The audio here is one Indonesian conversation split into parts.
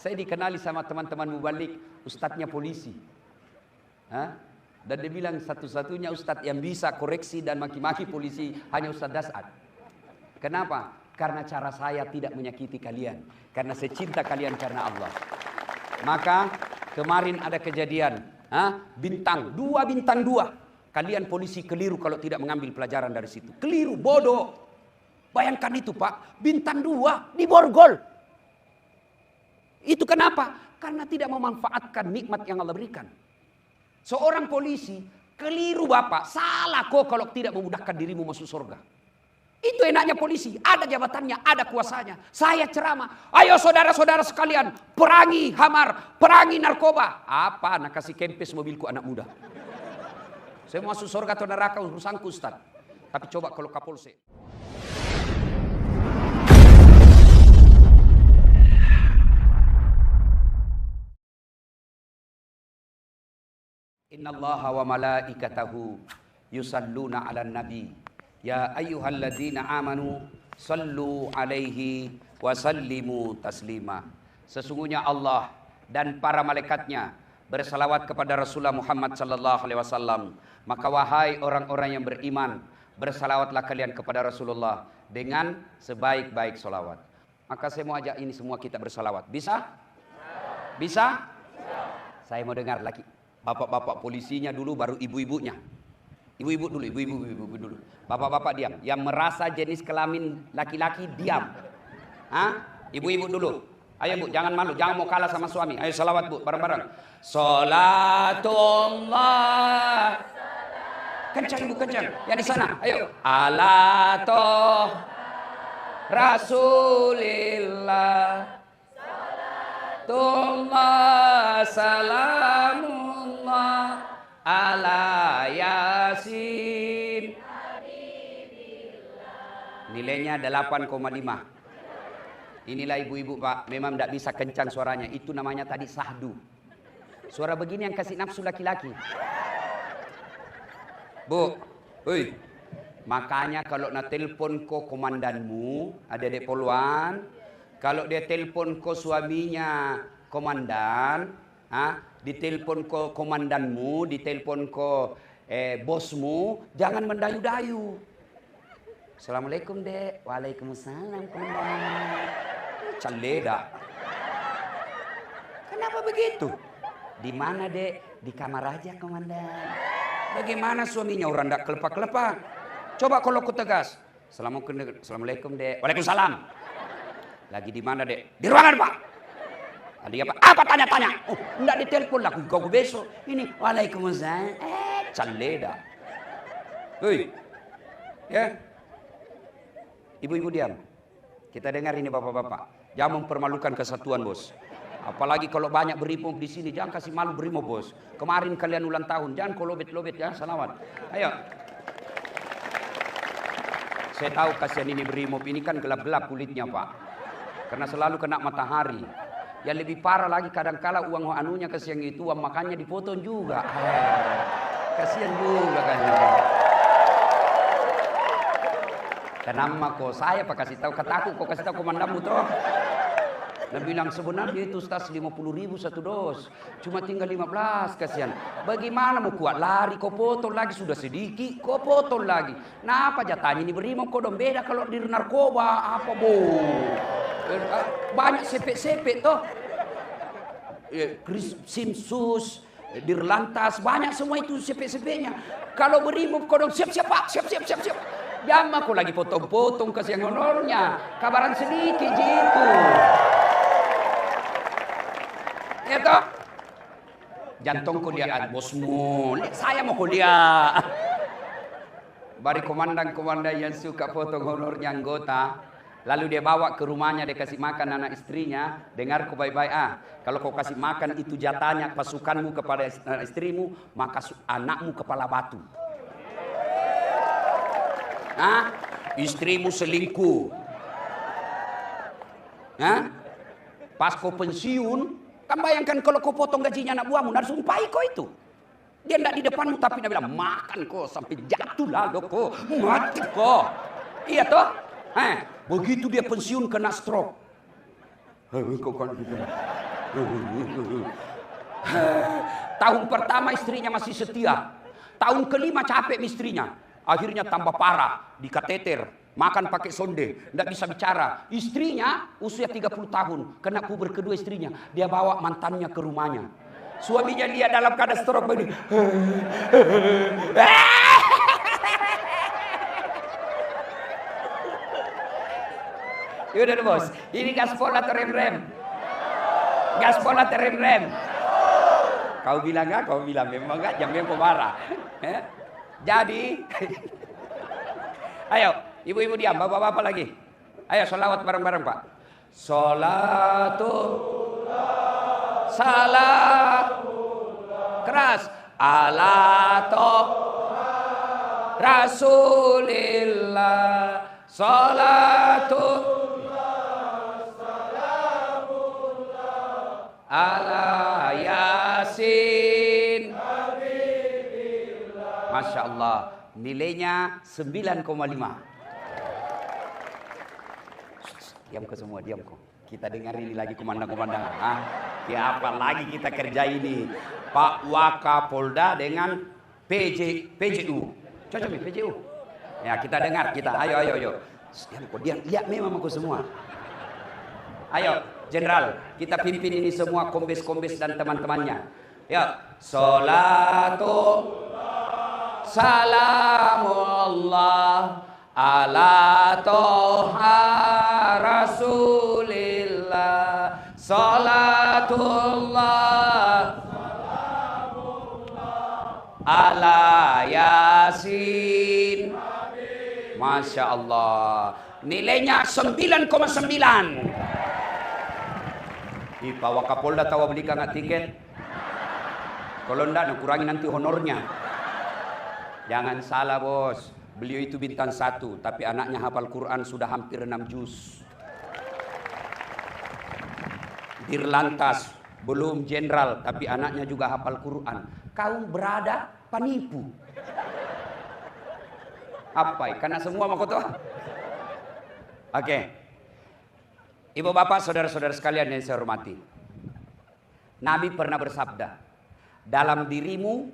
Saya dikenali sama teman-teman mubalik, ustadznya polisi. Hah? Dan dia bilang satu-satunya ustadz yang bisa koreksi dan maki-maki polisi hanya Ustadz Dasad. Kenapa? Karena cara saya tidak menyakiti kalian. Karena saya cinta kalian karena Allah. Maka kemarin ada kejadian. Bintang 2. Kalian polisi keliru kalau tidak mengambil pelajaran dari situ. Keliru, bodoh. Bayangkan itu Pak. Bintang 2 diborgol. Itu kenapa? Karena tidak memanfaatkan nikmat yang Allah berikan. Seorang polisi keliru Bapak. Salah kok kalau tidak memudahkan dirimu masuk surga. Itu enaknya polisi, ada jabatannya, ada kuasanya. Saya ceramah, ayo saudara-saudara sekalian, perangi hamar, perangi narkoba. Apa? Nak kasih kempes mobilku anak muda. Saya masuk surga atau neraka urusanku Ustaz. Tapi coba kalau Kapolsek. Innallaha wa malaikatahu yusalluna 'alan nabi. Ya ayyuhalladzina amanu sallu alaihi wa sallimu taslima. Sesungguhnya Allah dan para malaikatnya bersalawat kepada Rasulullah Muhammad sallallahu alaihi wasallam. Maka wahai orang-orang yang beriman, bersalawatlah kalian kepada Rasulullah dengan sebaik-baik salawat. Maka saya mau ajak ini semua kita bersalawat. Bisa? Bisa? Saya mau dengar lagi. Bapak-bapak polisinya dulu baru ibu-ibunya. Ibu-ibu dulu. Bapak-bapak diam. Yang merasa jenis kelamin laki-laki diam. Ibu-ibu dulu. Ayo Bu, jangan malu, jangan mau kalah sama suami. Ayo salawat Bu, bareng-bareng. Salatullah. Kencang Bu, kencang. Yang di sana, ayo. Ala toh Rasulillah. Salatullah salamullah. Ala Yasin. Nilainya 8,5. Inilah ibu-ibu Pak, memang tidak bisa kencang suaranya. Itu namanya tadi sahdu. Suara begini yang kasih nafsu laki-laki. Bu, makanya kalau nak telepon ko komandanmu, adik-adik poluan, kalau dia telepon ko suaminya komandan, ditelepon ko komandanmu, ditelepon ko bosmu, jangan mendayu-dayu. Assalamualaikum Dek. Waalaikumsalam komandan. Caleda. Kenapa begitu? Di mana Dek? Di kamar aja komandan. Bagaimana suaminya orang tak kelepak-kelepak? Coba kalau aku tegas. Assalamualaikum Dek. Waalaikumsalam. Lagi di mana Dek? Di ruangan Pak. Tadi apa? Apa tanya-tanya? Oh, enggak ditelepon lah. Kau besok. Ini waalaikumsalam. Caleda. Hei. Ya. Ibu-ibu diam. Kita dengar ini bapak-bapak. Jangan mempermalukan kesatuan bos. Apalagi kalau banyak berimob di sini. Jangan kasih malu berimob bos. Kemarin kalian ulang tahun. Jangan kau lobet-lobet ya. Salawat. Ayo. Saya tahu kasihan ini berimob. Ini kan gelap-gelap kulitnya Pak. Karena selalu kena matahari. Yang lebih parah lagi kadang-kala uang anunya kasihan itu. Uang makannya dipotong juga. Kasihan juga kan. Kenapa kok saya pak kasih tahu kataku kok kasih tahu komandanmu toh. Dan bilang sebenarnya itu tas 50.000 satu dos. Cuma tinggal 15 kasihan. Bagaimana mau kuat lari kau potong lagi sudah sedikit kau potong lagi. Nah apa jatahnya ini berima kau dong beda kalau di narkoba apa bu. Banyak sepet-sepet toh. Simsus, dirlantas banyak semua itu sepet-sepetnya. Kalau berima kau dong siap-siap pak siap. Jangan aku lagi potong-potong kasih yang honornya. Kabaran sedikit gitu. Ya toh? Jantungku lihat bosmu. Saya mau kuliah. Bari komandan-komandan yang suka potong honornya anggota. Lalu dia bawa ke rumahnya, dia kasih makan anak istrinya. Dengar kau baik-baik. Kalau kau kasih makan itu jatahnya pasukanmu kepada anak istrimu. Maka anakmu kepala batu. Istrimu selingkuh. Pas kau pensiun, kan bayangkan kalau kau potong gajinya anak buahmu, harus umpai kau itu. Dia tidak di depanmu tapi dia bilang makan kau sampai jatuh lalu kau, mati kau. Iya toh? Begitu dia pensiun kena stroke. Kau kan Tahun pertama istrinya masih setia. Tahun kelima capek istrinya. Akhirnya tambah parah, dikateter, makan pakai sonde, tidak bisa bicara. Istrinya usia 30 tahun, kena puber kedua istrinya. Dia bawa mantannya ke rumahnya. Suaminya dia dalam keadaan stroke begini. Yaudah bos, ini gaspol atau rem-rem? Gaspol atau rem-rem? Kau bilang enggak? Kau bilang memang enggak? Jangan kau marah. Jadi, ayo, ibu-ibu diam, bapak-bapak lagi. Ayo, sholawat bareng-bareng Pak. Sholatullah, salam, keras, ala Rasulillah, sholatullah, salamullah, ala Yasin. Masya Allah, nilainya 9,5. Diam kau semua, diam kau. Kita dengar ini lagi komandan-komandan. Ya apa lagi kita kerja ini? Pak Wakapolda dengan PJU. Cocok nih PJU. Ya kita dengar, kita. Ayo. Diam kau, diam. Lihat memang kau semua. Ayo, Jenderal, kita pimpin ini semua kombes-kombes dan teman-temannya. Ya, sholatu salamullah ala toha Rasulillah, salatullah ala Yasin. Masya Allah, nilainya 9,9. Pak Wakapolda tahu beli nggak tiket? Kalau enggak, kurangi nanti honornya. Jangan salah bos, beliau itu bintang 1, tapi anaknya hafal Quran sudah hampir 6 juz. Dirlantas, belum jenderal, tapi anaknya juga hafal Quran. Kau berada penipu. Apa? Karena semua mau tahu. Oke. Ibu bapak, saudara-saudara sekalian yang saya hormati. Nabi pernah bersabda, dalam dirimu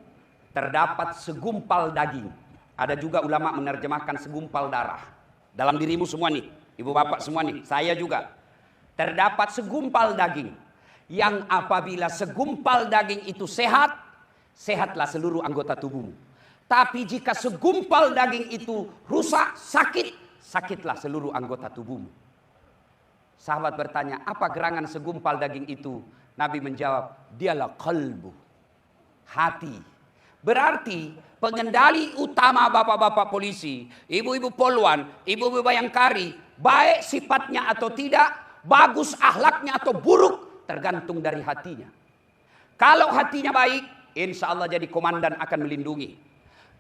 terdapat segumpal daging. Ada juga ulama menerjemahkan segumpal darah. Dalam dirimu semua nih, ibu bapak semua nih, saya juga. Terdapat segumpal daging. Yang apabila segumpal daging itu sehat, sehatlah seluruh anggota tubuhmu. Tapi jika segumpal daging itu rusak, sakit, sakitlah seluruh anggota tubuhmu. Sahabat bertanya, apa gerangan segumpal daging itu? Nabi menjawab, dialah qalbu, hati. Berarti pengendali utama bapak-bapak polisi, ibu-ibu polwan, ibu-ibu bayangkari, baik sifatnya atau tidak, bagus akhlaknya atau buruk, tergantung dari hatinya. Kalau hatinya baik, insya Allah jadi komandan akan melindungi.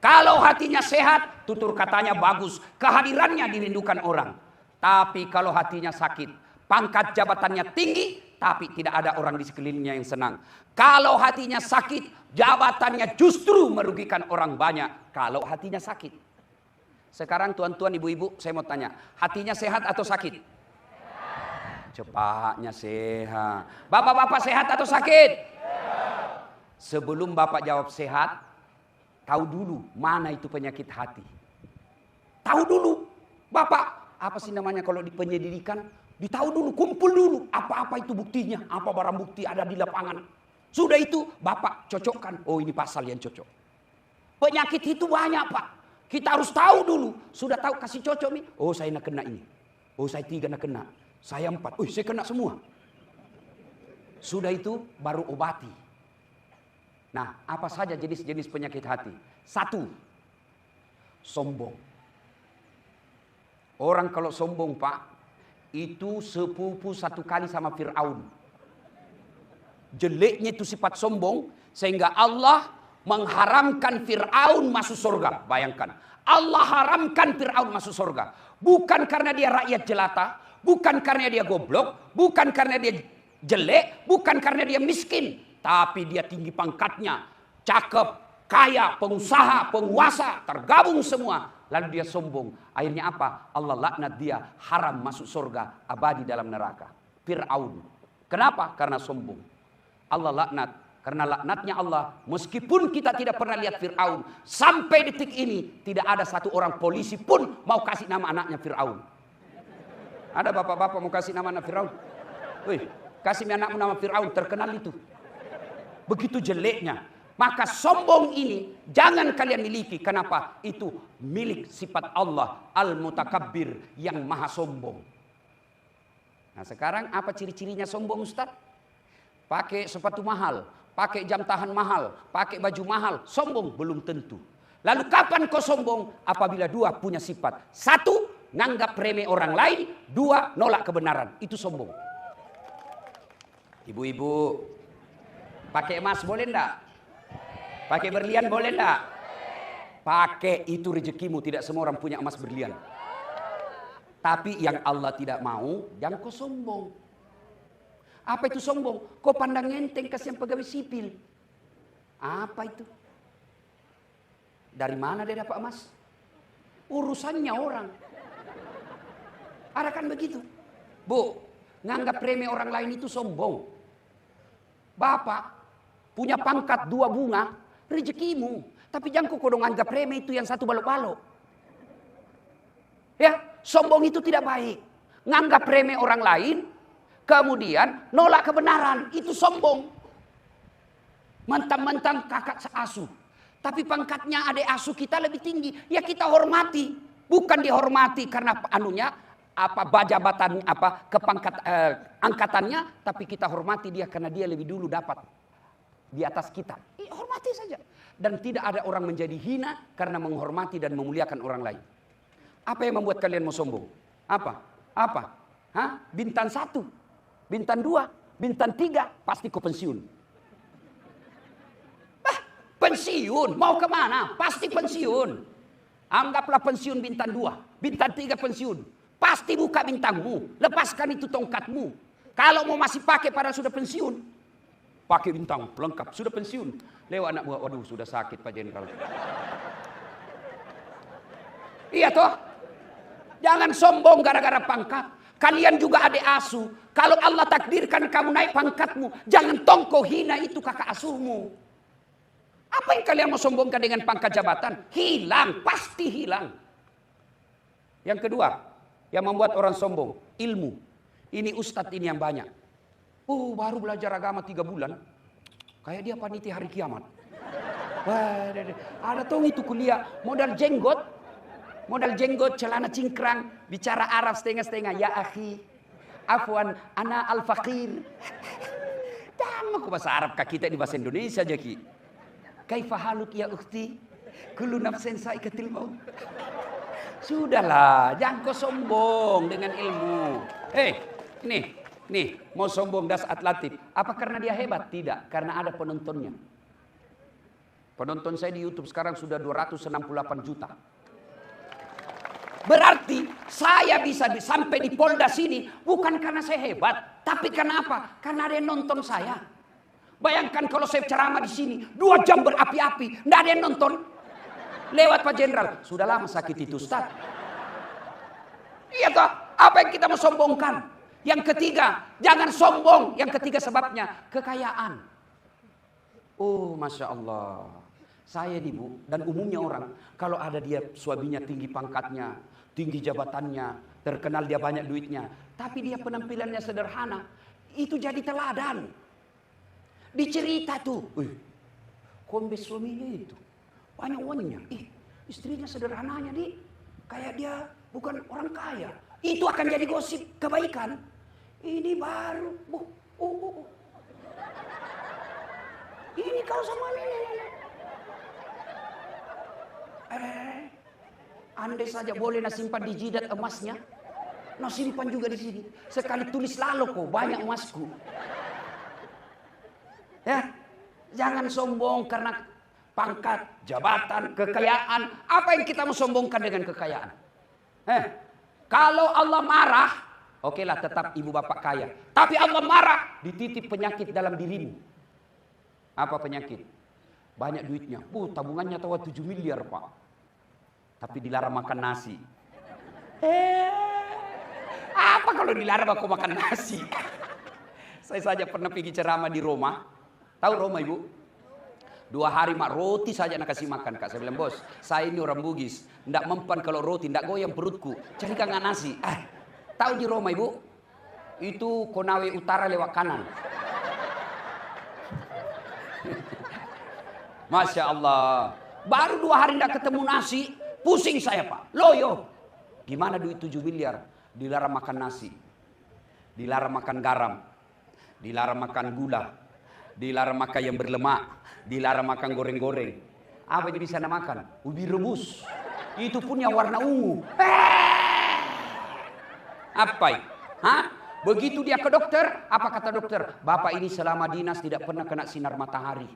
Kalau hatinya sehat, tutur katanya bagus, kehadirannya dirindukan orang. Tapi kalau hatinya sakit, pangkat jabatannya tinggi, tapi tidak ada orang di sekelilingnya yang senang. Kalau hatinya sakit, jabatannya justru merugikan orang banyak. Kalau hatinya sakit. Sekarang tuan-tuan, ibu-ibu, saya mau tanya, hatinya sehat atau sakit? Cepatnya sehat. Bapak-bapak sehat atau sakit? Sebelum bapak jawab sehat, tahu dulu mana itu penyakit hati. Tahu dulu. Bapak, apa sih namanya kalau di penyelidikan? Ditahu dulu, kumpul dulu. Apa-apa itu buktinya, apa barang bukti ada di lapangan. Sudah itu bapak cocokkan. Oh ini pasal yang cocok. Penyakit itu banyak pak. Kita harus tahu dulu. Sudah tahu kasih cocok nih. Oh saya nak kena ini. Oh saya 3 nak kena. Saya 4. Oh saya kena semua. Sudah itu baru obati. Nah apa saja jenis-jenis penyakit hati? 1. Sombong. Orang kalau sombong pak, itu sepupu 1 kali sama Fir'aun. Jeleknya itu sifat sombong, sehingga Allah mengharamkan Fir'aun masuk surga. Bayangkan, Allah haramkan Fir'aun masuk surga. Bukan karena dia rakyat jelata, bukan karena dia goblok, bukan karena dia jelek, bukan karena dia miskin. Tapi dia tinggi pangkatnya, cakep, kaya, pengusaha, penguasa, tergabung semua. Lalu dia sombong. Akhirnya apa? Allah laknat dia, haram masuk surga, abadi dalam neraka. Fir'aun. Kenapa? Karena sombong. Allah laknat. Karena laknatnya Allah, meskipun kita tidak pernah lihat Fir'aun, sampai detik ini tidak ada satu orang polisi pun mau kasih nama anaknya Fir'aun. Ada bapak-bapak mau kasih nama anak Fir'aun? Wih, kasih anakmu nama Fir'aun, terkenal itu. Begitu jeleknya. Maka sombong ini jangan kalian miliki. Kenapa? Itu milik sifat Allah, Al-Mutakabbir, yang maha sombong. Nah sekarang apa ciri-cirinya sombong, Ustaz? Pakai sepatu mahal, pakai jam tangan mahal, pakai baju mahal, sombong? Belum tentu. Lalu kapan kau sombong? Apabila dua punya sifat. Satu, nganggap remeh orang lain. Dua, nolak kebenaran. Itu sombong. Ibu-ibu, pakai emas boleh enggak? Pakai berlian boleh enggak? Pakai, itu rezekimu. Tidak semua orang punya emas berlian. Tapi yang Allah tidak mau, jangan kau sombong. Apa itu sombong? Kau pandang enteng kasihan pegawai sipil. Apa itu? Dari mana dia dapat emas? Urusannya orang. Ada kan begitu? Bu, nganggap remeh orang lain itu sombong. Bapak punya pangkat 2 bunga, rezekimu. Tapi jangan kau dong anggap remeh itu yang 1 balok-balok. Ya, sombong itu tidak baik. Nganggap remeh orang lain, kemudian nolak kebenaran, itu sombong. Mentang-mentang kakak seasuh, tapi pangkatnya adik asuh kita lebih tinggi, ya kita hormati. Bukan dihormati karena anunya, jabatan, kepangkat angkatannya, tapi kita hormati dia karena dia lebih dulu dapat di atas kita. Hormati saja. Dan tidak ada orang menjadi hina karena menghormati dan memuliakan orang lain. Apa yang membuat kalian mau sombong? Apa? Hah? Bintang 1, bintang 2, bintang 3, pasti kau pensiun. Pensiun, mau kemana? Pasti pensiun. Anggaplah pensiun bintang 2, bintang 3 pensiun. Pasti buka bintangmu, lepaskan itu tongkatmu. Kalau mau masih pakai pada sudah pensiun, pakai bintang pelengkap, sudah pensiun. Lewat anak buah, waduh sudah sakit Pak Jenderal. Iya toh? Jangan sombong gara-gara pangkat. Kalian juga adik asuh. Kalau Allah takdirkan kamu naik pangkatmu, jangan tongko hina itu kakak asuhmu. Apa yang kalian mau sombongkan dengan pangkat jabatan? Hilang, pasti hilang. Yang kedua, yang membuat orang sombong, ilmu. Ini ustadz ini yang banyak. Baru belajar agama 3 bulan. Kayak dia panitia hari kiamat. Wah, ada tuh itu kuliah modal jenggot, celana cingkrang, bicara Arab setengah-setengah. Ya akhi, afwan, ana al-faqir. Jangan aku bahasa Arab kak kita di bahasa Indonesia aja ki. Kaifa haluk ya ukhti? Kullu nafsin sa'iqatil maut. Sudahlah, jangan kau sombong dengan ilmu. Nih, mau sombong das atlatif. Apa karena dia hebat? Tidak, karena ada penontonnya. Penonton saya di YouTube sekarang sudah 268 juta. Berarti saya bisa sampai di Polda sini bukan karena saya hebat, tapi karena apa? Karena ada yang nonton saya. Bayangkan kalau saya ceramah di sini 2 jam berapi-api, nggak ada yang nonton. Lewat Pak Jenderal, sudah lama sakit itu Ustaz. Iya toh, apa yang kita mau sombongkan? Yang ketiga, jangan sombong. Yang ketiga sebabnya, kekayaan. Masya Allah. Saya nih Bu, dan umumnya orang, kalau ada dia suaminya tinggi pangkatnya, tinggi jabatannya, terkenal dia banyak duitnya, tapi dia penampilannya sederhana, itu jadi teladan. Dicerita tuh, kombes suaminya itu, banyak uangnya, istrinya sederhananya kayak dia bukan orang kaya. Itu akan jadi gosip kebaikan. Ini baru, ini kau sama ini. Andai saja boleh simpan di jidat emasnya, simpan juga di sini. Sekali tulis lalu kok banyak emasku. Ya, jangan sombong karena pangkat, jabatan, kekayaan. Apa yang kita mau sombongkan dengan kekayaan? Kalau Allah marah, okelah tetap ibu bapak kaya. Tapi Allah marah, dititip penyakit dalam dirimu. Apa penyakit? Banyak duitnya. Tabungannya tahu 7 miliar Pak. Tapi dilarang makan nasi. Apa kalau dilarang aku makan nasi? Saya saja pernah pergi ceramah di Roma. Tahu Roma, Ibu? 2 hari mak roti saja nak kasih makan, Kak. Saya bilang, bos, saya ini orang Bugis, ndak mempan kalau roti, ndak goyang perutku. Jadi kan nggak nasi. Tahu di Roma, Ibu? Itu Konawe Utara lewat kanan. Masya Allah. Baru 2 hari ndak ketemu nasi, pusing saya, Pak. Loyo. Gimana duit 7 miliar? Dilarang makan nasi, dilarang makan garam, dilarang makan gula, dilarang makan yang berlemak, dilarang makan goreng-goreng. Apa jadi sana makan? Ubi rebus. Itu pun yang warna ungu. Apa? Hah? Begitu dia ke dokter, apa kata dokter? Bapak ini selama dinas tidak pernah kena sinar matahari.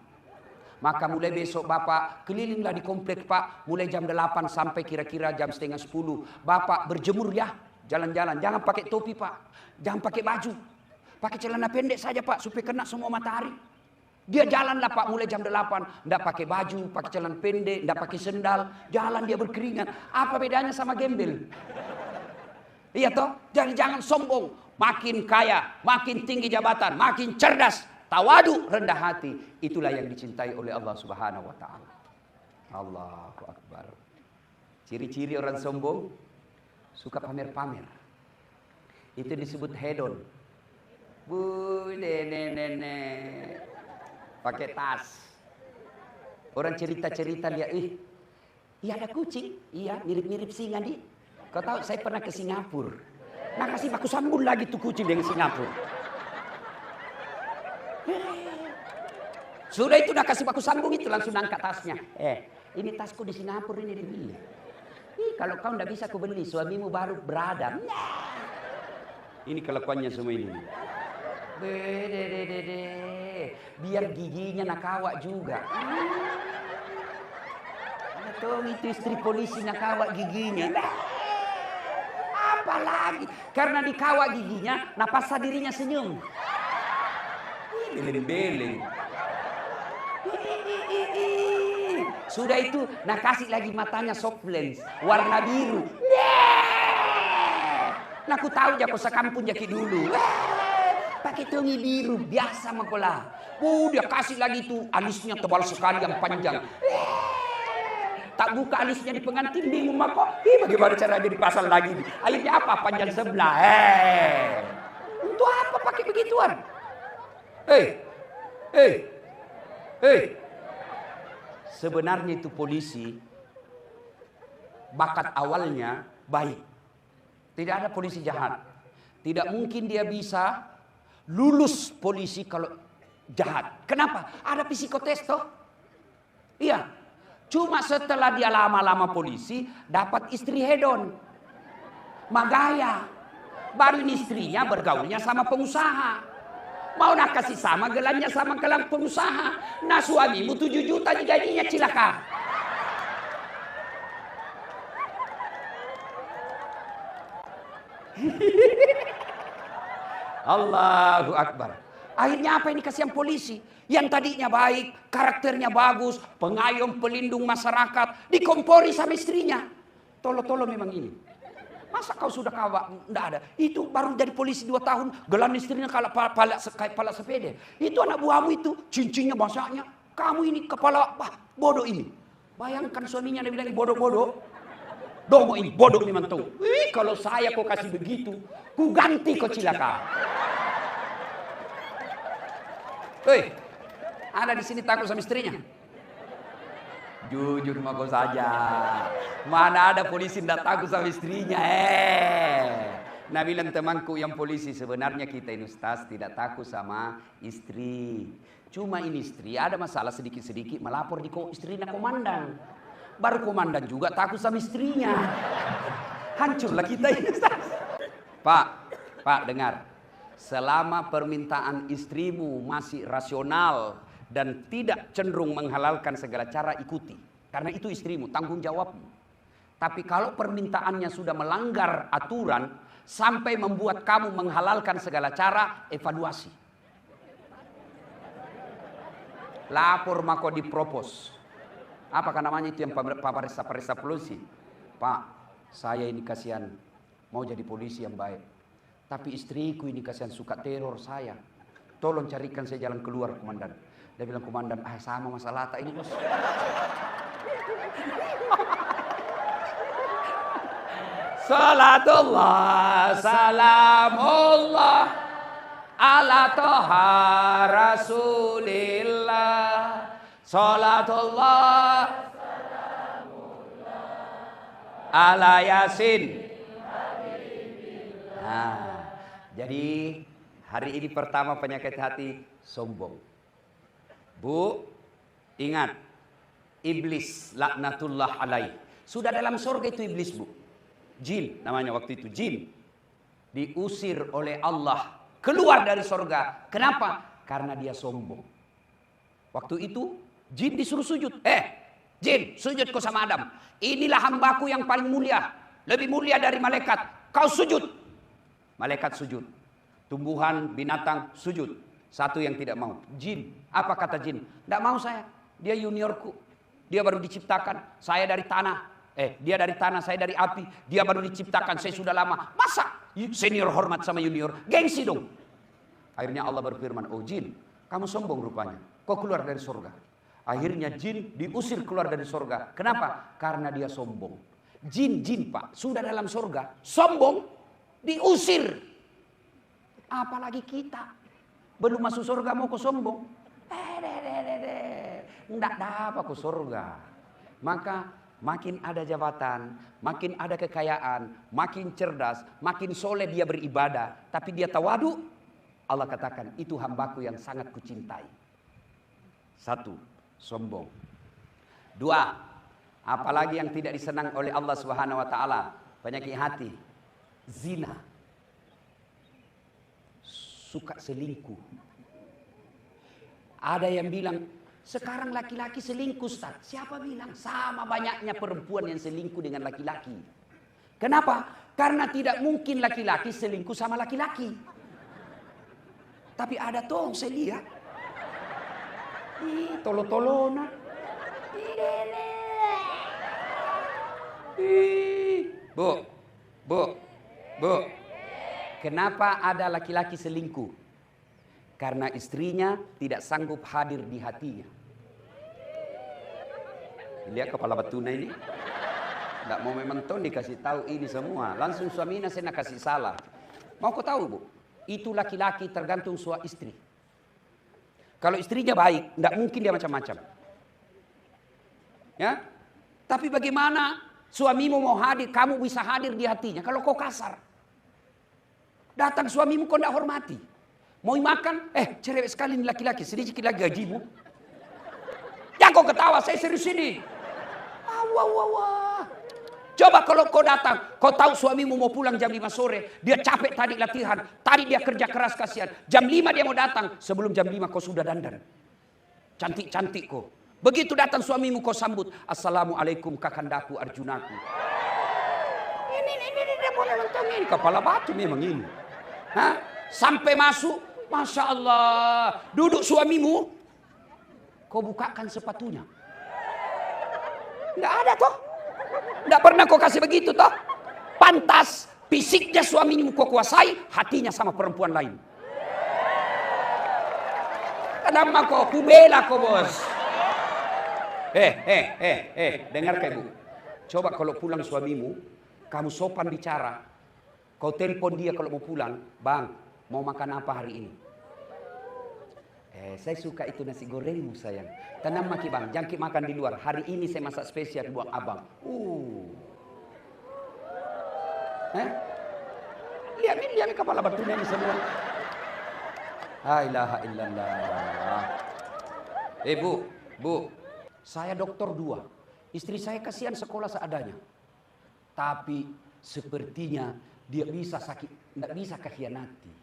Maka mulai besok Bapak kelilinglah di komplek Pak. Mulai jam 8 sampai kira-kira jam setengah 10. Bapak berjemur ya. Jalan-jalan. Jangan pakai topi Pak. Jangan pakai baju. Pakai celana pendek saja Pak. Supaya kena semua matahari. Dia jalanlah Pak mulai jam 8. Nggak pakai baju, pakai celana pendek, nggak pakai sendal. Jalan dia berkeringat. Apa bedanya sama gembel? Iya toh? Jadi jangan sombong. Makin kaya, makin tinggi jabatan, makin cerdas. Tawadu, rendah hati. Itulah yang dicintai oleh Allah Subhanahu wa ta'ala. Allahu Akbar. Ciri-ciri orang sombong, suka pamer-pamer. Itu disebut hedon. Bu, nenek. Pakai tas. Orang cerita-cerita dia, iya ada kucing. Iya, mirip-mirip singa di. Kau tahu saya pernah ke Singapura. Nah kasih baku sambung lagi tuh kucing dengan Singapura. Sudah itu udah kasih baku sambung itu langsung angkat tasnya. Ini tasku di Singapura ini dibeli. Kalau kau ndak bisa aku beli, suamimu baru beradab. Ini kelakuannya semua ini. Biar giginya nakawak juga. Tuh itu istri polisi nakawak giginya. Apalagi karena dikawak giginya, napasa dirinya senyum. Beleng-beleng. Sudah itu, nah kasih lagi matanya soft lens warna biru. Nah aku tahu ya kau sekampung jaki dulu. Pakai tongi biru biasa makola. Dia kasih lagi tuh alisnya tebal sekali yang panjang. Tak buka alisnya di pengantin bingung mako. Bagaimana caranya dipasang lagi? Akhirnya apa? Panjang sebelah. Untuk apa pakai begituan? Sebenarnya itu polisi bakat awalnya baik. Tidak ada polisi jahat. Tidak mungkin dia bisa lulus polisi kalau jahat. Kenapa? Ada psikotes toh? Iya. Cuma setelah dia lama-lama polisi dapat istri hedon. Magaya. Baru istrinya bergaulnya sama pengusaha. Mau nak kasih sama gelannya sama gelang pengusaha. Nah suamimu 7 juta gajinya cilaka. Allahu Akbar. Akhirnya apa ini kasihan polisi? Yang tadinya baik, karakternya bagus, pengayom pelindung masyarakat, dikompori sama istrinya. Tolo-tolo memang ini. Masa kau sudah kawak? Tidak ada. Itu baru jadi polisi 2 tahun. Gelang istrinya kepala sepeda. Itu anak buahmu itu. Cincinnya basahnya. Kamu ini kepala bodoh ini. Bayangkan suaminya dia bilang bodoh-bodoh. Domo ini bodoh memang tuh. Kalau saya kau kasih begitu. Ku ganti kau cilaka. Ada di sini takut sama istrinya? Jujur sama kau saja. Mana ada polisi tidak takut sama istrinya? Nah bilang temanku yang polisi, sebenarnya kita ini Ustaz tidak takut sama istri. Cuma ini istri ada masalah sedikit-sedikit melapor di istrinya komandan. Baru komandan juga takut sama istrinya. Hancurlah kita ini Ustaz. Pak dengar. Selama permintaan istrimu masih rasional dan tidak cenderung menghalalkan segala cara, ikuti. Karena itu istrimu, tanggung jawabmu. Tapi kalau permintaannya sudah melanggar aturan sampai membuat kamu menghalalkan segala cara, evaluasi. Lapor mako dipropos. Apakah namanya itu yang parisa polisi? Pak, saya ini kasihan mau jadi polisi yang baik. Tapi istriku ini kasihan suka teror saya. tolong carikan saya jalan keluar, komandan. Dia bilang, komandan, sama masalah tak ini, bos. Salatullah, salamullah, ala toha rasulillah. Salatullah, ala yasin. Nah, jadi hari ini pertama penyakit hati sombong. Bu, ingat, iblis laknatullah alaih. Sudah dalam surga itu iblis, bu. Jin namanya waktu itu, jin. Diusir oleh Allah keluar dari surga. Kenapa? Karena dia sombong. Waktu itu jin disuruh sujud. Jin, sujud kau sama Adam. Inilah hambaku yang paling mulia, lebih mulia dari malaikat. Kau sujud. Malaikat sujud. Tumbuhan, binatang sujud. Satu yang tidak mau, jin. Apa kata jin? Tidak mau saya. Dia juniorku. Dia baru diciptakan. Saya dari tanah. Dia dari tanah, saya dari api. Dia baru diciptakan, saya sudah lama. Masa senior hormat sama junior? Gengsi dong. Akhirnya Allah berfirman, oh jin, kamu sombong rupanya. Kau keluar dari surga. Akhirnya jin diusir keluar dari surga. Kenapa? Karena dia sombong. Jin pak, sudah dalam surga, sombong, diusir. Apalagi kita. Belum masuk surga mau kau sombong. Nggak dapat kau surga. Maka makin ada jabatan, makin ada kekayaan, makin cerdas, makin soleh dia beribadah. Tapi dia tawadu, Allah katakan, itu hambaku yang sangat kucintai. Satu, sombong. Dua, apalagi yang tidak disenang oleh Allah Subhanahu wa taala, penyakit hati, zina. Suka selingkuh. Ada yang bilang, sekarang laki-laki selingkuh, Ustaz. Siapa bilang? Sama banyaknya perempuan yang selingkuh dengan laki-laki. Kenapa? Karena tidak mungkin laki-laki selingkuh sama laki-laki. Tapi ada toh, saya lihat. Tolo-tolona. Bu. Kenapa ada laki-laki selingkuh? Karena istrinya tidak sanggup hadir di hatinya. Lihat kepala batuna ini. Tidak mau memang tuh dikasih tahu ini semua. Langsung suaminya saya nak kasih salah. Mau kau tahu, bu? Itu laki-laki tergantung suami istri. Kalau istrinya baik, tidak mungkin dia macam-macam. Ya? Tapi bagaimana suamimu mau hadir, kamu bisa hadir di hatinya kalau kau kasar? Datang suamimu kau tidak hormati. Mau makan, cerewet sekali ini laki-laki, sedikit lagi gajimu. Jangan kau ketawa, saya serius ini. Coba kalau kau datang, kau tahu suamimu mau pulang jam 5 sore, dia capek tadi latihan, tadi dia kerja keras kasihan. Jam 5 dia mau datang, sebelum jam 5 kau sudah dandan. Cantik-cantik kau. Begitu datang suamimu kau sambut, Assalamualaikum kakandaku Arjunaku. Ini dia boleh nonton ini, kepala batu memang ini. Sampai masuk, Masya Allah, duduk suamimu, kau bukakan sepatunya. Nggak ada toh. Nggak pernah kau kasih begitu toh. Pantas fisiknya suamimu kau kuasai, hatinya sama perempuan lain. Kenapa kau bela kau bos? Dengar ibu. Coba kalau pulang suamimu, kamu sopan bicara, kau telepon dia kalau mau pulang, bang, mau makan apa hari ini? Saya suka itu nasi gorengmu sayang. Tenang maki bang, jangan makan di luar. Hari ini saya masak spesial buat abang. Lihat kepala batunya ini semua. La ilaha illallah. Bu, saya dokter 2. Istri saya kasihan sekolah seadanya. Tapi sepertinya dia bisa sakit, tidak bisa kekhianati.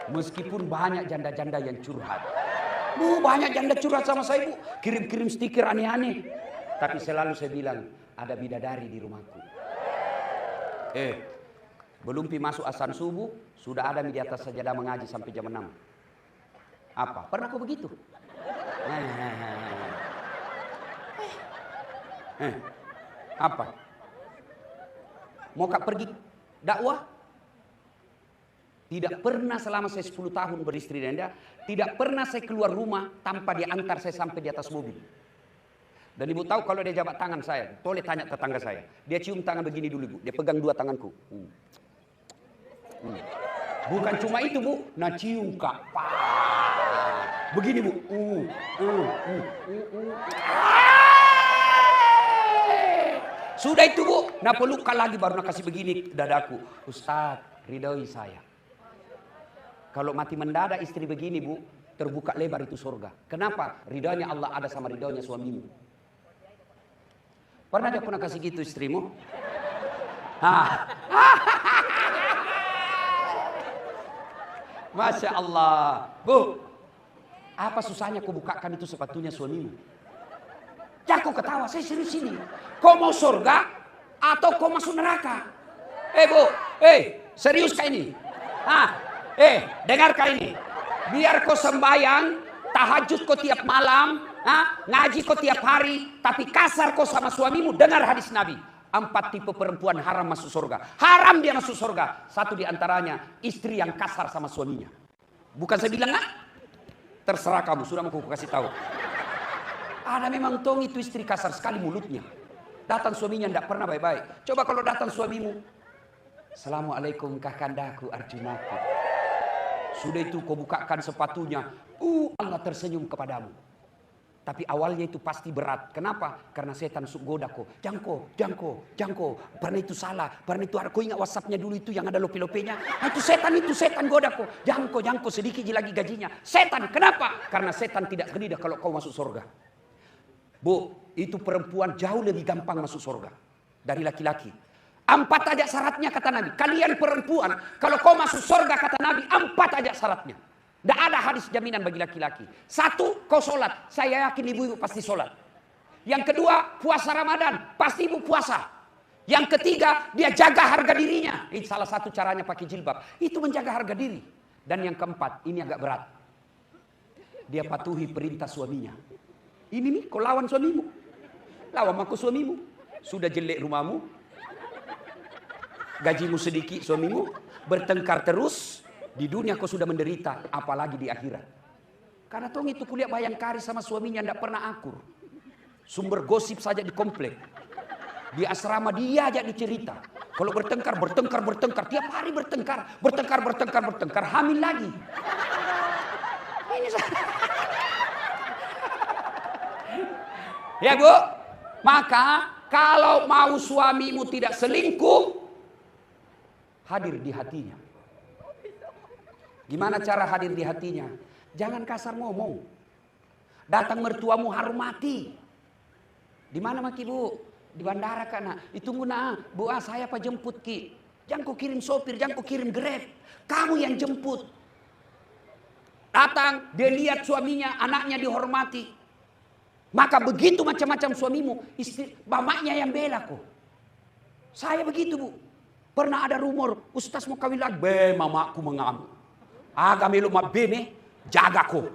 Meskipun banyak janda-janda yang curhat. Bu, banyak janda curhat sama saya, bu. Kirim-kirim stiker aneh-aneh. Tapi selalu saya bilang, ada bidadari di rumahku. Belum masuk azan subuh, sudah ada di atas sajadah mengaji sampai jam 6. Apa? Pernah kau begitu? Apa? Mau kak pergi dakwah? Tidak pernah selama saya 10 tahun beristri dengan dia, tidak pernah saya keluar rumah tanpa dia antar saya sampai di atas mobil. Dan ibu tahu kalau dia jabat tangan saya, boleh tanya tetangga saya. Dia cium tangan begini dulu, Bu. Dia pegang dua tanganku. Bukan cuma itu, Bu. Nah cium, Kak. Begini, Bu. Sudah itu, Bu. Nah pelukkan lagi baru nak kasih begini dadaku. Ustaz, ridhoi saya. Kalau mati mendadak istri begini, Bu, terbuka lebar itu surga. Kenapa? Ridhonya Allah ada sama ridhonya suamimu. Pernah dia pernah kasih gitu istrimu? Masya Allah. Bu, apa susahnya kau bukakan itu sepatunya suamimu? Ya kau ketawa, saya serius ini. Kau mau surga atau kau masuk neraka? Bu, serius kah ini? Dengarkan ini. Biar kau sembahyang, tahajud kau tiap malam, ngaji kau tiap hari, tapi kasar kau sama suamimu. Dengar hadis Nabi. 4 tipe perempuan haram masuk surga. Haram dia masuk surga. 1 di antaranya, istri yang kasar sama suaminya. Bukan saya bilang terserah kamu, sudah mau kasih tahu. Ada memang tong itu istri kasar sekali mulutnya. Datang suaminya tidak pernah baik-baik. Coba kalau datang suamimu, Assalamualaikum kakandaku Arjunaku. Sudah itu kau bukakan sepatunya, Allah tersenyum kepadamu. Tapi awalnya itu pasti berat. Kenapa? Karena setan goda kau. Jangko. Pernah itu salah. Pernah itu, kau ingat WhatsAppnya dulu itu yang ada lope-lopenya? Itu setan goda kau. Jangko, sedikit lagi gajinya. Setan, kenapa? Karena setan tidak gelidah kalau kau masuk surga. Bu, itu perempuan jauh lebih gampang masuk surga dari laki-laki. 4 aja syaratnya kata Nabi. Kalian perempuan, kalau kau masuk surga kata Nabi, 4 aja syaratnya. Tidak ada hadis jaminan bagi laki-laki. 1, kau sholat. Saya yakin ibu-ibu pasti sholat. Yang kedua, puasa Ramadan. Pasti ibu puasa. Yang ketiga, dia jaga harga dirinya. Ini salah satu caranya pakai jilbab. Itu menjaga harga diri. Dan yang keempat, ini agak berat. Dia patuhi perintah suaminya. Ini nih, kau lawan suamimu. Lawan aku suamimu. Sudah jelek rumahmu. Gajimu sedikit suamimu. Bertengkar terus. Di dunia kau sudah menderita, apalagi di akhirat. Karena tong itu kuliah Bayangkari sama suaminya tidak pernah akur. Sumber gosip saja di komplek. Di asrama dia aja dicerita. Kalau bertengkar. Tiap hari bertengkar. Hamil lagi. Ini ya Bu, maka kalau mau suamimu tidak selingkuh, hadir di hatinya. Gimana cara hadir di hatinya? Jangan kasar ngomong. Datang mertuamu hormati. Di mana maki Bu? Di bandara kan. Ditunggu Bu saya apa jemput ki. Jangan kau kirim sopir, jangan kau kirim Grab. Kamu yang jemput. Datang, dia lihat suaminya, anaknya dihormati. Maka begitu macam-macam suamimu, istri, mamanya yang bela kok. Saya begitu Bu. Pernah ada rumor, Ustaz mau kawin lagi. Mamaku mengamuk. Agak melu bene, jaga kok.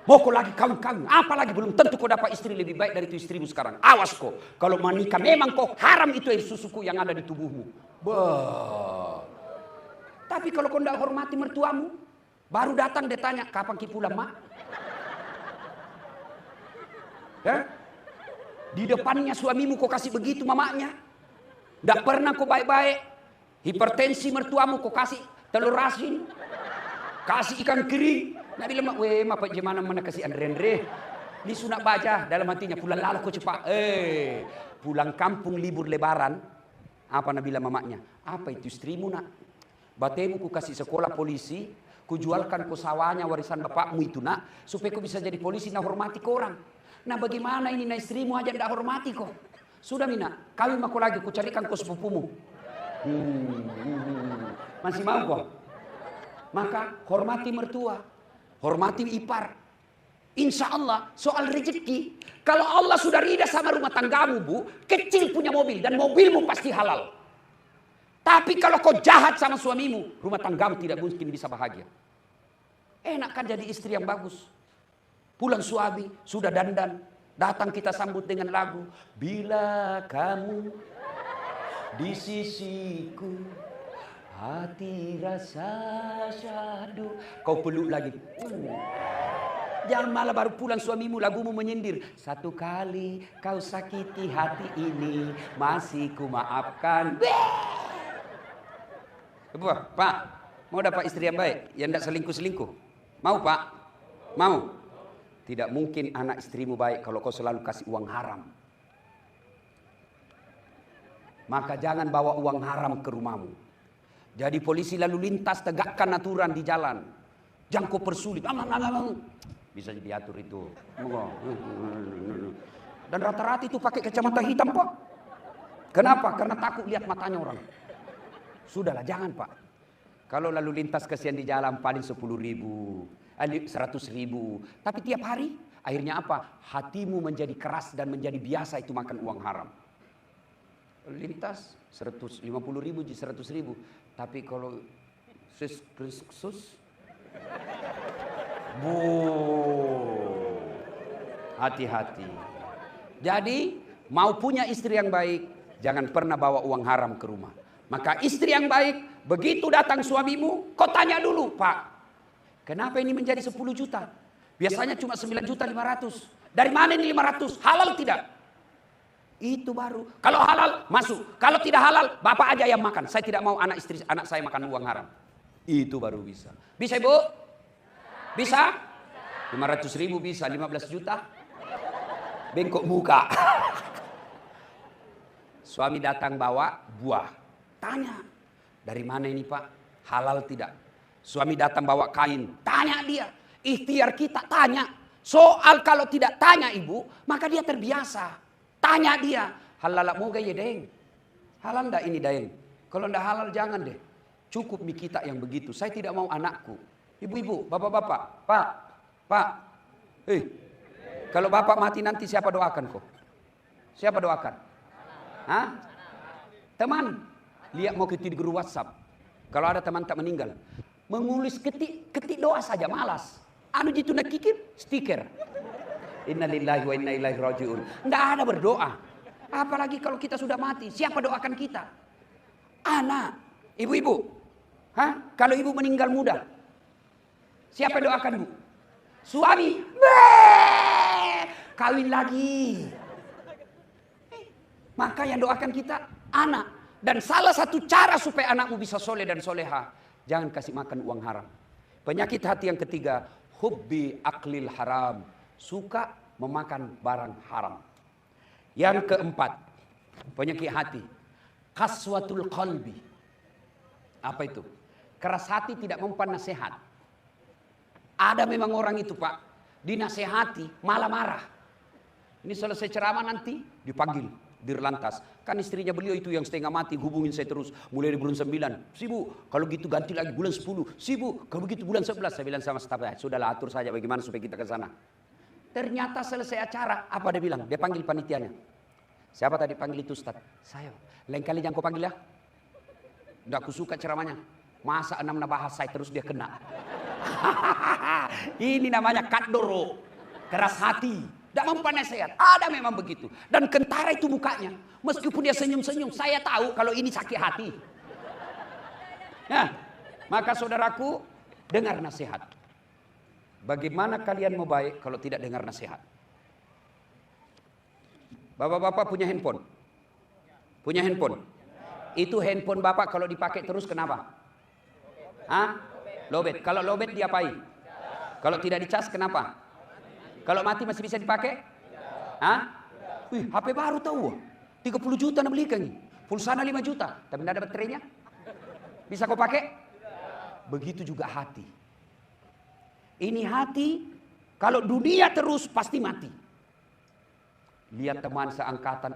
Mau kau lagi kawin. Apalagi belum tentu kau dapat istri lebih baik dari itu istrimu sekarang. Awas kok. Kalau menikah memang kau haram itu air susuku yang ada di tubuhmu. Tapi kalau kau tidak hormati mertuamu, baru datang dia tanya, kapan ki pulang mak? Ya? Di depannya suamimu kau kasih begitu mamanya. Tidak pernah kau baik-baik. Hipertensi mertuamu kau kasih telur asin. Kasih ikan kering. Nak bilang, apa gimana mana kasih Andre. Ini sunat baca dalam hatinya. Pulang lalu kau cepat. Pulang kampung libur lebaran. Apa nak bilang mamanya? Apa itu istrimu nak? Batemu ku kasih sekolah polisi. Ku jualkan ku sawahnya warisan bapakmu itu nak. Supaya ku bisa jadi polisi nak hormati kau orang. Nah bagaimana ini nak istrimu aja tidak hormati kau. Sudah Mina. Kawin aku lagi. Ku carikan kau sepupumu. Masih mau kau? Maka hormati mertua, hormati ipar. Insya Allah soal rezeki, kalau Allah sudah ridha sama rumah tanggamu Bu, kecil punya mobil dan mobilmu pasti halal. Tapi kalau kau jahat sama suamimu, rumah tanggamu tidak mungkin bisa bahagia. Enak kan jadi istri yang bagus. Pulang suami, sudah dandan, datang kita sambut dengan lagu. Bila kamu di sisiku, hati rasa syahdu. Kau peluk lagi. Jangan malah baru pulang suamimu lagumu menyindir. Satu kali kau sakiti hati ini, masih ku maafkan. Pak, mau dapat istri yang baik, yang tidak selingkuh-selingkuh? Mau Pak? Mau? Tidak mungkin anak istrimu baik kalau kau selalu kasih uang haram. Maka jangan bawa uang haram ke rumahmu. Jadi polisi lalu lintas tegakkan aturan di jalan. Jangan kau persulit. Bisa diatur itu. Dan rata-rata itu pakai kacamata hitam Pak. Kenapa? Karena takut lihat matanya orang. Sudahlah jangan Pak. Kalau lalu lintas kesian di jalan paling 10.000, 100.000. Tapi tiap hari akhirnya apa? Hatimu menjadi keras dan menjadi biasa itu makan uang haram. Lintas 150.000, 100.000. Tapi kalau sus hati-hati. Jadi mau punya istri yang baik, jangan pernah bawa uang haram ke rumah. Maka istri yang baik, begitu datang suamimu, kau tanya dulu, Pak, kenapa ini menjadi 10 juta? Biasanya cuma 9.500.000. Dari mana ini 500? Halal tidak? Itu baru. Kalau halal, masuk. Kalau tidak halal, bapak aja yang makan. Saya tidak mau anak saya makan uang haram. Itu baru bisa. Bisa Ibu? Bisa? 500.000 bisa, 15 juta. Bengkok muka. Suami datang bawa buah. Tanya, dari mana ini Pak? Halal tidak? Suami datang bawa kain. Tanya dia. Ikhtiar kita tanya. Soal kalau tidak tanya Ibu, maka dia terbiasa. Tanya dia. Halal mau gaya deng? Halal enggak ini deng? Kalau enggak halal jangan deh. Cukup mi kita yang begitu. Saya tidak mau anakku. Ibu-ibu, bapak-bapak, Pak. Kalau bapak mati nanti siapa doakan kok? Siapa doakan? Hah? Teman. Lihat mau ketik di grup WhatsApp. Kalau ada teman tak meninggal. Mengulis ketik doa saja malas. Anu jitu nak kikir, stiker. Innalillahi wa inna ilaihi rajiun. Enggak ada berdoa. Apalagi kalau kita sudah mati, siapa doakan kita? Anak, ibu-ibu. Hah? Kalau ibu meninggal muda, siapa doakan Bu? Suami. Kawin lagi. Maka yang doakan kita anak. Dan salah satu cara supaya anakmu bisa soleh dan soleha, jangan kasih makan uang haram. Penyakit hati yang ketiga, hubbi aklil haram. Suka memakan barang haram. Yang keempat, penyakit hati, kaswatul qalbi. Apa itu? Keras hati tidak mempan nasihat. Ada memang orang itu Pak, dinasehati malah marah. Ini selesai ceramah nanti dipanggil dirlantas. Kan istrinya beliau itu yang setengah mati hubungin saya terus mulai dari bulan 9. Sibuk, kalau gitu ganti lagi bulan 10. Sibuk, kalau begitu bulan 11. Saya bilang sama staf, sudahlah atur saja bagaimana supaya kita ke sana. Ternyata selesai acara, apa dia bilang? Dia panggil panitianya. Siapa tadi panggil itu Ustaz? Saya. Lain kali jangan kau panggil ya. Nggak aku suka ceramahnya. Masa 6 bahas saya terus dia kena. Ini namanya kadoro. Keras hati. Tidak mempan nasihat. Ada memang begitu. Dan kentara itu mukanya. Meskipun dia senyum-senyum. Saya tahu kalau ini sakit hati. Nah, maka saudaraku, dengar nasihat. Bagaimana kalian mau baik kalau tidak dengar nasihat? Bapak-bapak punya handphone? Punya handphone? Itu handphone bapak kalau dipakai terus kenapa? Hah? Lobet. Kalau lobet diapain? Kalau tidak dicas kenapa? Kalau mati masih bisa dipakai? Hah? Wih, HP baru tahu. 30 juta nak belikan. Pulsana 5 juta. Tapi tidak ada baterainya. Bisa kau pakai? Begitu juga hati. Ini hati, kalau dunia terus pasti mati. Lihat teman seangkatan.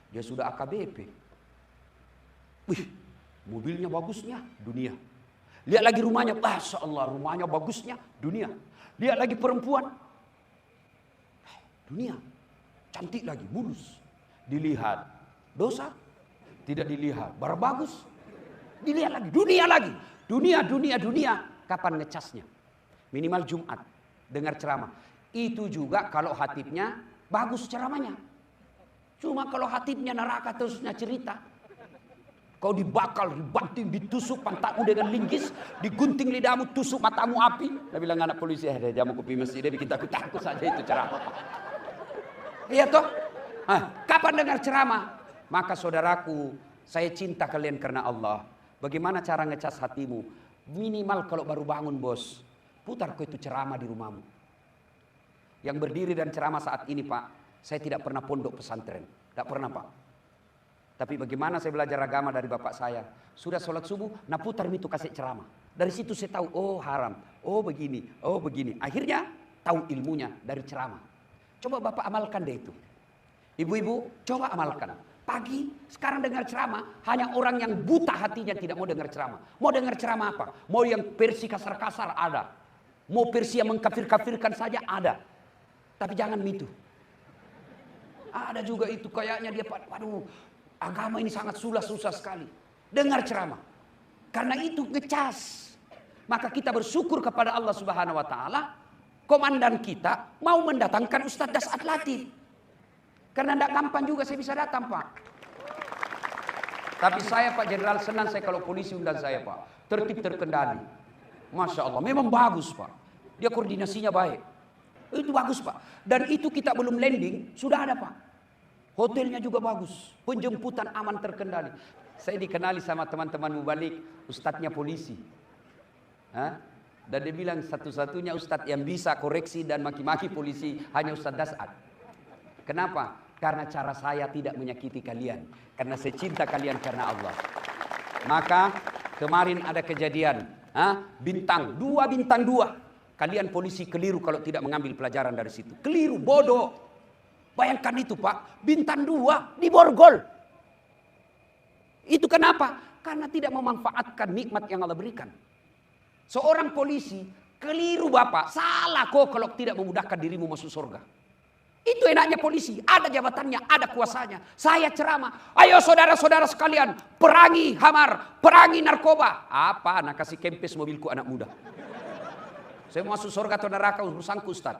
Dia sudah AKBP. Wih, mobilnya bagusnya dunia. Lihat lagi rumahnya. Masya Allah, rumahnya bagusnya dunia. Lihat lagi perempuan. Dunia, cantik lagi, mulus. Dilihat, dosa. Tidak dilihat, barang bagus. Dilihat lagi, dunia lagi. Dunia. Kapan ngecasnya? Minimal Jumat, dengar ceramah. Itu juga kalau hatibnya bagus ceramahnya. Cuma kalau hatibnya neraka terusnya cerita. Kau dibakal, dibanting, ditusuk pantatmu dengan linggis, digunting lidahmu, tusuk matamu api. Dia bilang anak polisi, dia jamu kopi masjid, dia bikin takut saja itu ceramah. Iya toh? Kapan dengar ceramah? Maka saudaraku, saya cinta kalian karena Allah. Bagaimana cara ngecas hatimu? Minimal kalau baru bangun bos, putar kau itu ceramah di rumahmu. Yang berdiri dan ceramah saat ini Pak, saya tidak pernah pondok pesantren. Tidak pernah Pak. Tapi bagaimana saya belajar agama dari bapak saya. Sudah sholat subuh, nah putar itu kasih ceramah. Dari situ saya tahu, oh haram, oh begini, oh begini. Akhirnya tahu ilmunya dari ceramah. Coba bapak amalkan deh itu. Ibu-ibu coba amalkan. Pagi sekarang dengar ceramah, hanya orang yang buta hatinya tidak mau dengar ceramah. Mau dengar ceramah apa? Mau yang versi kasar-kasar ada. Mau versi yang mengkafir-kafirkan saja ada. Tapi jangan itu. Ada juga itu kayaknya dia, waduh, agama ini sangat susah sekali. Dengar ceramah. Karena itu ngecas. Maka kita bersyukur kepada Allah Subhanahu wa taala, komandan kita mau mendatangkan Ustadz Das'ad Latif. Karena tidak gampang juga saya bisa datang Pak. Tapi saya Pak Jenderal senang saya kalau polisi undang saya Pak. Tertib terkendali. Masya Allah, memang bagus Pak. Dia koordinasinya baik. Itu bagus Pak. Dan itu kita belum landing, sudah ada Pak. Hotelnya juga bagus. Penjemputan aman terkendali. Saya dikenali sama teman-teman mubalik, ustadznya polisi. Dan dia bilang satu-satunya ustadz yang bisa koreksi dan maki-maki polisi hanya Ustadz Das'ad. Kenapa? Karena cara saya tidak menyakiti kalian. Karena saya cinta kalian karena Allah. Maka kemarin ada kejadian. Bintang 2. Kalian polisi keliru kalau tidak mengambil pelajaran dari situ. Keliru, bodoh. Bayangkan itu Pak. Bintang 2 diborgol. Itu kenapa? Karena tidak memanfaatkan nikmat yang Allah berikan. Seorang polisi keliru Bapak. Salah kok kalau tidak memudahkan dirimu masuk surga. Itu enaknya polisi, ada jabatannya, ada kuasanya. Saya ceramah, ayo saudara-saudara sekalian, perangi hamar, perangi narkoba. Apa? Nak kasih kempes mobilku anak muda. Saya mau masuk surga atau neraka urusanku Ustaz.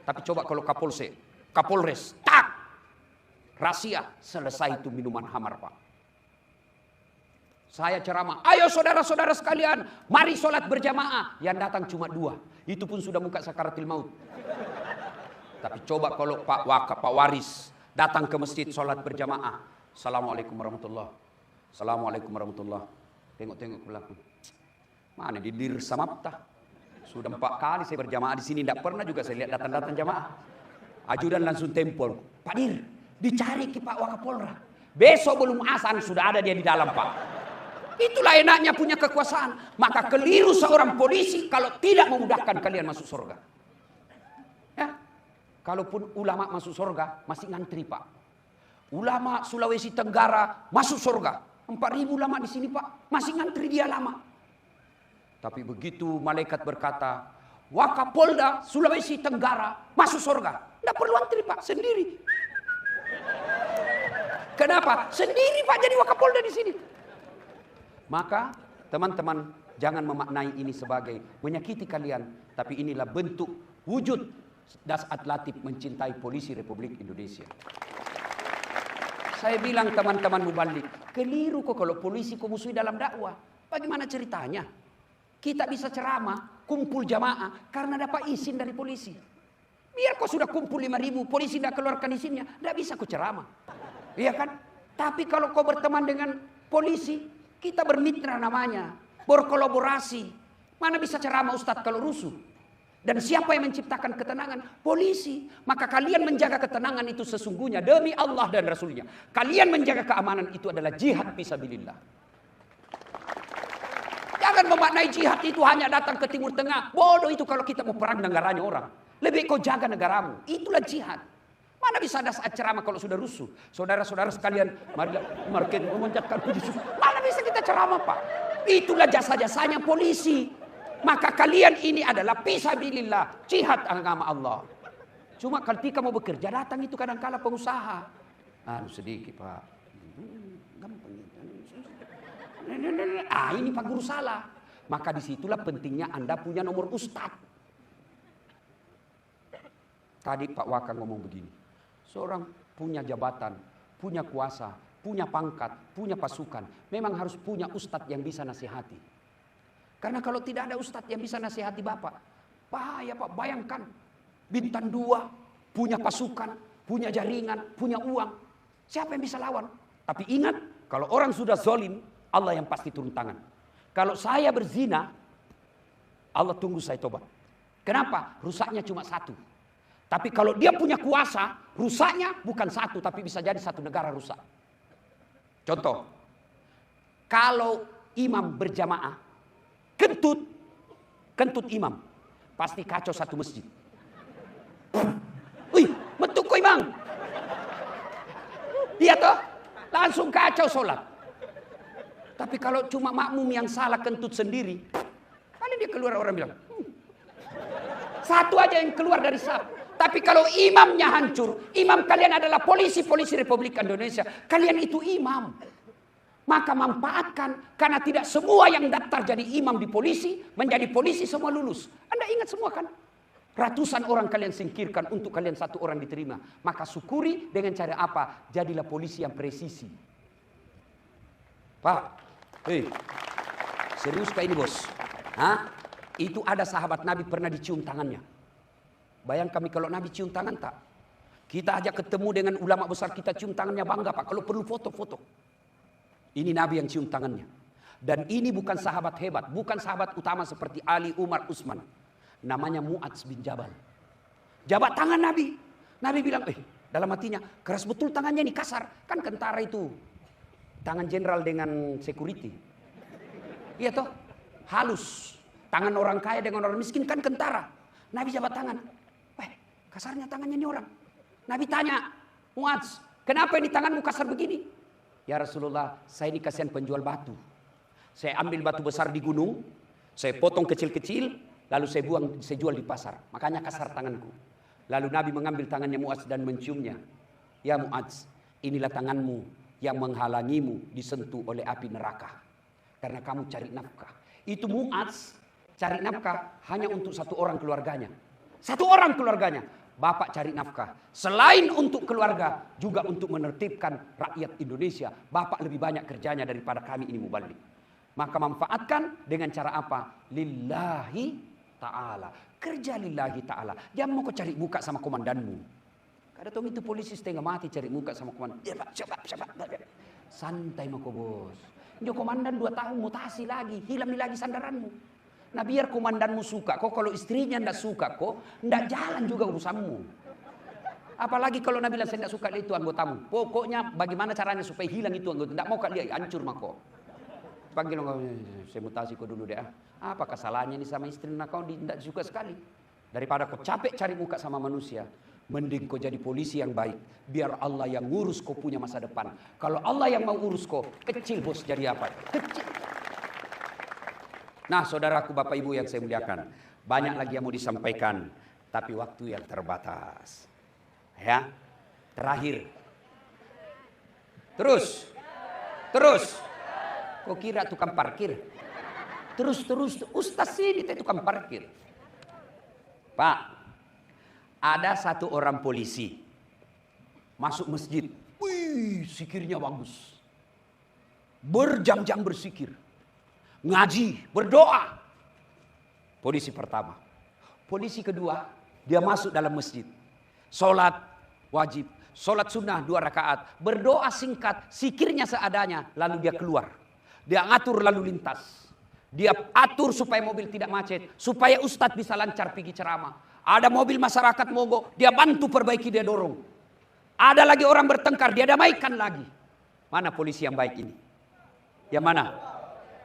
Tapi coba kalau Kapolres, tak, rahasia, selesai itu minuman hamar Pak. Saya ceramah, ayo saudara-saudara sekalian, mari sholat berjamaah. Yang datang cuma 2, itu pun sudah muka sakaratil maut. Tapi coba kalau Pak Waris datang ke masjid sholat berjamaah. Assalamualaikum warahmatullahi. Assalamualaikum warahmatullahi. Tengok-tengok ke belakang. Mana di Dir Samapta? Sudah 4 kali saya berjamaah di sini. Tidak pernah juga saya lihat datang-datang jamaah. Ajudan langsung tempel. Pak Dir, dicari ke Pak Wakapolra. Besok belum azan sudah ada dia di dalam Pak. Itulah enaknya punya kekuasaan. Maka keliru seorang polisi kalau tidak memudahkan kalian masuk surga. Ya. Kalaupun ulama masuk surga, masih ngantri Pak. Ulama Sulawesi Tenggara masuk surga. 4.000 ulama di sini Pak, masih ngantri dia lama. Tapi begitu malaikat berkata, Wakapolda Sulawesi Tenggara masuk surga. Tidak perlu antri Pak, sendiri. Kenapa? Sendiri Pak jadi Wakapolda di sini. Maka teman-teman jangan memaknai ini sebagai menyakiti kalian. Tapi inilah bentuk wujud Das'ad Latif mencintai polisi Republik Indonesia. Saya bilang teman-teman mubalik, keliru kok kalau polisi kau musuhi dalam dakwah. Bagaimana ceritanya? Kita bisa ceramah, kumpul jamaah karena dapat izin dari polisi. Biar kau sudah kumpul 5.000, polisi tidak keluarkan izinnya, tidak bisa kau ceramah. Iya kan? Tapi kalau kau berteman dengan polisi, kita bermitra namanya, berkolaborasi. Mana bisa ceramah Ustadz kalau rusuh? Dan siapa yang menciptakan ketenangan? Polisi. Maka kalian menjaga ketenangan itu sesungguhnya demi Allah dan Rasulnya. Kalian menjaga keamanan itu adalah jihad fisabilillah. Jangan memaknai jihad itu hanya datang ke Timur Tengah. Bodoh itu kalau kita mau perang negaranya orang. Lebih kau jaga negaramu. Itulah jihad. Mana bisa ada saat ceramah kalau sudah rusuh? Saudara-saudara sekalian, marilah market memanjatkan puji syukur. Mana bisa kita ceramah Pak? Itulah jasa-jasanya polisi. Maka kalian ini adalah fisabilillah, jihad agama Allah. Cuma ketika mau bekerja datang itu kadang-kala pengusaha. Sedikit Pak. Gampang. Ini Pak Guru salah. Maka disitulah pentingnya Anda punya nomor ustadz. Tadi Pak Waka ngomong begini. Seorang punya jabatan, punya kuasa, punya pangkat, punya pasukan, memang harus punya ustadz yang bisa nasihati. Karena kalau tidak ada ustadz yang bisa nasihati Bapak, bahaya Pak. Bayangkan, bintang 2, punya pasukan, punya jaringan, punya uang. Siapa yang bisa lawan? Tapi ingat, kalau orang sudah zolim, Allah yang pasti turun tangan. Kalau saya berzina, Allah tunggu saya tobat. Kenapa? Rusaknya cuma 1. Tapi kalau dia punya kuasa, rusaknya bukan 1, tapi bisa jadi 1 negara rusak. Contoh, kalau imam berjamaah, kentut imam, pasti kacau 1 masjid. Wih, metuk ko imam. Iya toh, langsung kacau sholat. Tapi kalau cuma makmum yang salah kentut sendiri, paling dia keluar orang bilang, 1 aja yang keluar dari saf. Tapi kalau imamnya hancur, imam kalian adalah polisi Republik Indonesia. Kalian itu imam. Maka manfaatkan, karena tidak semua yang daftar jadi imam di polisi, menjadi polisi semua lulus. Anda ingat semua kan? Ratusan orang kalian singkirkan untuk kalian 1 orang diterima. Maka syukuri dengan cara apa? Jadilah polisi yang presisi. Pak, serius kah ini bos? Hah? Itu ada sahabat Nabi pernah dicium tangannya. Bayangkan kalau Nabi cium tangan tak? Kita ajak ketemu dengan ulama besar, kita cium tangannya bangga Pak. Kalau perlu foto-foto. Ini Nabi yang cium tangannya. Dan ini bukan sahabat hebat, bukan sahabat utama seperti Ali, Umar, Utsman. Namanya Mu'adz bin Jabal. Jabat tangan Nabi. Nabi bilang, dalam hatinya, keras betul tangannya ini, kasar. Kan kentara itu, tangan jenderal dengan security. Iya toh, halus. Tangan orang kaya dengan orang miskin kan kentara. Nabi jabat tangan. Kasarnya tangannya ini orang. Nabi tanya, Mu'adz, kenapa ini tanganmu kasar begini? Ya Rasulullah, saya ini kasihan penjual batu. Saya ambil batu besar di gunung, saya potong kecil-kecil, lalu saya buang, saya jual di pasar. Makanya kasar tanganku. Lalu Nabi mengambil tangannya Mu'adz dan menciumnya. Ya Mu'adz, inilah tanganmu yang menghalangimu disentuh oleh api neraka. Karena kamu cari nafkah. Itu Mu'adz cari nafkah hanya untuk 1 orang keluarganya. 1 orang keluarganya. Bapak cari nafkah. Selain untuk keluarga, juga untuk menertibkan rakyat Indonesia. Bapak lebih banyak kerjanya daripada kami ini mubalik. Maka manfaatkan dengan cara apa? Lillahi ta'ala. Kerja lillahi ta'ala. Jangan mau kau cari muka sama komandanmu. Kadang itu polisi setengah mati cari muka sama komandan. Ya Pak, coba. Santai mako bos. Ini komandan 2 tahun mutasi lagi. Hilang lagi sandaranmu. Nah biar komandanmu suka kok, kalau istrinya tidak suka kok, tidak jalan juga urusanmu. Apalagi kalau Nabi bilang saya tidak suka itu anggotamu. Pokoknya bagaimana caranya supaya hilang itu anggota. Tidak mau kalian hancur mako. Panggil saya mutasi kau dulu deh. Apa kesalahannya ini sama istri kau tidak suka sekali. Daripada kau capek cari muka sama manusia, mending kau jadi polisi yang baik. Biar Allah yang ngurus kau punya masa depan. Kalau Allah yang mau urus kau, kecil bos jadi apa? Kecil. Nah saudaraku Bapak Ibu yang saya muliakan, banyak lagi yang mau disampaikan, tapi waktu yang terbatas. Ya, terakhir. Terus. Kok kira tukang parkir? Terus, ustaz ini tukang parkir. Pak, ada 1 orang polisi masuk masjid. Wih, zikirnya bagus. Berjam-jam berzikir. Ngaji, berdoa. Polisi pertama. Polisi kedua, dia masuk dalam masjid. Sholat wajib, sholat sunnah 2 rakaat. Berdoa singkat, zikirnya seadanya. Lalu dia keluar. Dia ngatur lalu lintas. Dia atur supaya mobil tidak macet. Supaya ustadz bisa lancar pergi ceramah. Ada mobil masyarakat mogok, dia bantu perbaiki, dia dorong. Ada lagi orang bertengkar, dia damaikan lagi. Mana polisi yang baik ini? Yang mana?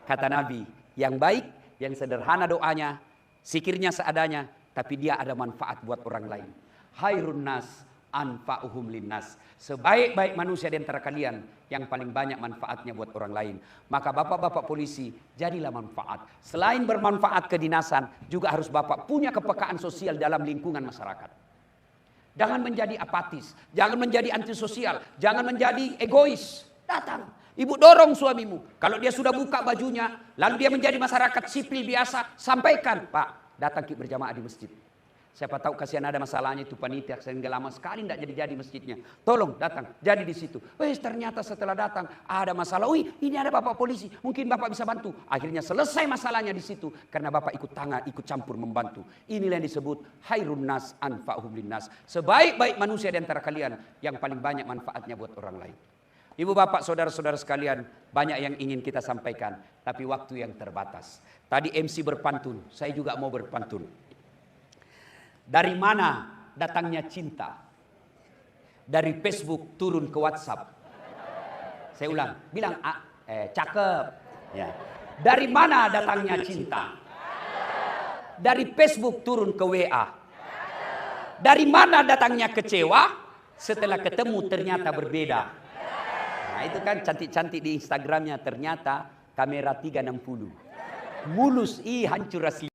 Kata Nabi, yang baik, yang sederhana doanya, zikirnya seadanya, tapi dia ada manfaat buat orang lain. Khairun nas anfa'uhum linnas. Sebaik-baik manusia di antara kalian yang paling banyak manfaatnya buat orang lain. Maka bapak-bapak polisi, jadilah manfaat. Selain bermanfaat kedinasan, juga harus bapak punya kepekaan sosial dalam lingkungan masyarakat. Jangan menjadi apatis, jangan menjadi antisosial, jangan menjadi egois. Datang. Ibu dorong suamimu. Kalau dia sudah buka bajunya, lalu dia menjadi masyarakat sipil biasa, sampaikan, Pak, datang kita berjamaah di masjid. Siapa tahu kasihan ada masalahnya itu panitia, sehingga lama sekali tidak jadi masjidnya. Tolong datang, jadi di situ. Ternyata setelah datang ada masalah. Ini ada bapak polisi, mungkin bapak bisa bantu. Akhirnya selesai masalahnya di situ karena bapak ikut tangan, ikut campur membantu. Inilah yang disebut khairun nas anfa'uhum linnas. Sebaik-baik manusia di antara kalian yang paling banyak manfaatnya buat orang lain. Ibu bapak saudara-saudara sekalian, banyak yang ingin kita sampaikan, tapi waktu yang terbatas. Tadi MC berpantun, saya juga mau berpantun. Dari mana datangnya cinta? Dari Facebook turun ke WhatsApp. Saya ulang, bilang cakep. Ya. Dari mana datangnya cinta? Dari Facebook turun ke WA. Dari mana datangnya kecewa? Setelah ketemu ternyata berbeda. Nah itu kan cantik-cantik di Instagramnya, ternyata kamera 360. Mulus, hancur asli.